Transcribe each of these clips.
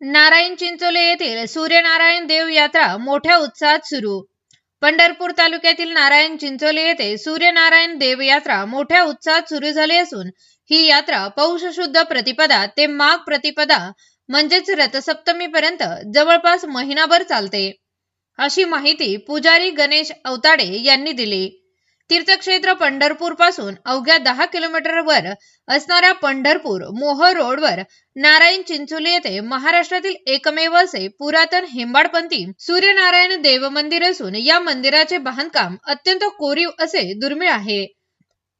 नारायण चिंचोली येथील सूर्यनारायण देव यात्रा मोठ्या उत्साहात सुरू। पंढरपूर तालुक्यातील नारायण चिंचोली येथे सूर्यनारायण देव यात्रा मोठ्या उत्साहात सुरू झाली असून ही यात्रा पौष शुद्ध प्रतिपदा ते माघ प्रतिपदा म्हणजेच रथसप्तमीपर्यंत जवळपास महिनाभर चालते, अशी माहिती पुजारी गणेश अवताडे यांनी दिली। तीर्थक्षेत्र पंढरपूर पासून अवघ्या 10 किलोमीटरवर असणाऱ्या पंढरपूर मोहोळ रोडवर नारायण चिंचोली येथे महाराष्ट्रातील एकमेव असे पुरातन हेंबाडपंथी सूर्यनारायण देव मंदिर असून या मंदिराचे बांधकाम अत्यंत कोरीव असे दुर्मिळ आहे।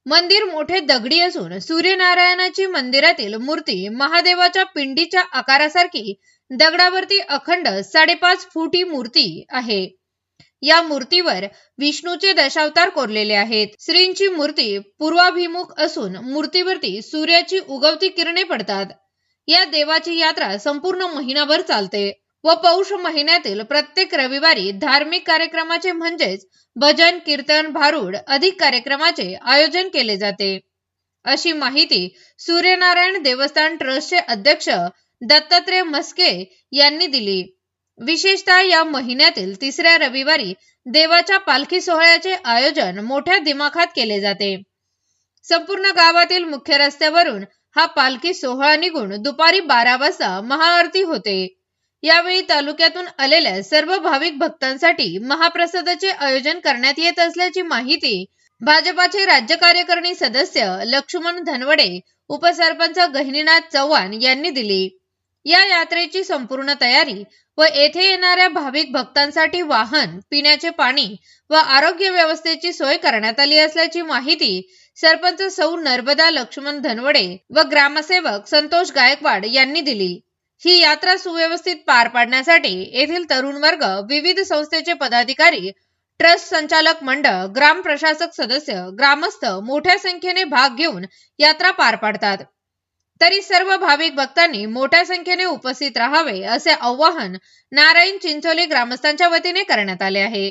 मंदिर मोठे दगडी असून सूर्यनारायणाची मंदिरातील मूर्ती महादेवाच्या पिंडीच्या आकारासारखी दगडावरती अखंड 5.5 फुटी मूर्ती आहे। या मूर्तीवर विष्णूचे दशावतार कोरलेले आहेत। श्रींची मूर्ती पूर्वाभिमुख असून मूर्तीवरती सूर्याची उगवती किरणे पडतात। या देवाची यात्रा संपूर्ण महिनाभर चालते व पौष महिन्यातील प्रत्येक रविवारी धार्मिक कार्यक्रमाचे म्हणजेच भजन कीर्तन भारूड अधिक कार्यक्रमाचे आयोजन केले जाते, अशी माहिती सूर्यनारायण देवस्थान ट्रस्टचे अध्यक्ष दत्तात्रय मस्के यांनी दिली। विशेषतः या महिन्यातील तिसऱ्या रविवारी देवाच्या पालखी सोहळ्याचे आयोजन मोठ्या दिमाखात केले जाते। संपूर्ण गावातील मुख्य रस्त्यावरून हा पालखी सोहळा निघून दुपारी 12 वाजता महाआरती होते। यावेळी तालुक्यातून आलेल्या सर्व भाविक भक्तांसाठी महाप्रसादाचे आयोजन करण्यात येत असल्याची माहिती भाजपाचे राज्य कार्यकारिणी सदस्य लक्ष्मण धनवडे, उपसरपंच गहिनीनाथ चव्हाण यांनी दिली। या यात्रेची संपूर्ण तयारी व येथे येणाऱ्या भाविक भक्तांसाठी वाहन, पिण्याचे पाणी व आरोग्य व्यवस्थेची सोय करण्यात आली असल्याची माहिती सरपंच सौ नर्मदा लक्ष्मण धनवडे व ग्रामसेवक संतोष गायकवाड यांनी दिली। ही यात्रा सुव्यवस्थित पार पाडण्यासाठी येथील तरुण वर्ग, विविध संस्थेचे पदाधिकारी, ट्रस्ट संचालक मंडळ, ग्राम प्रशासक सदस्य, ग्रामस्थ मोठ्या संख्येने भाग घेऊन यात्रा पार पाडतात। तरी सर्व भाविक भक्तांनी मोठ्या संख्येने उपस्थित राहावे असे आवाहन नारायण चिंचोली ग्रामस्थांच्या वतीने करण्यात आले आहे।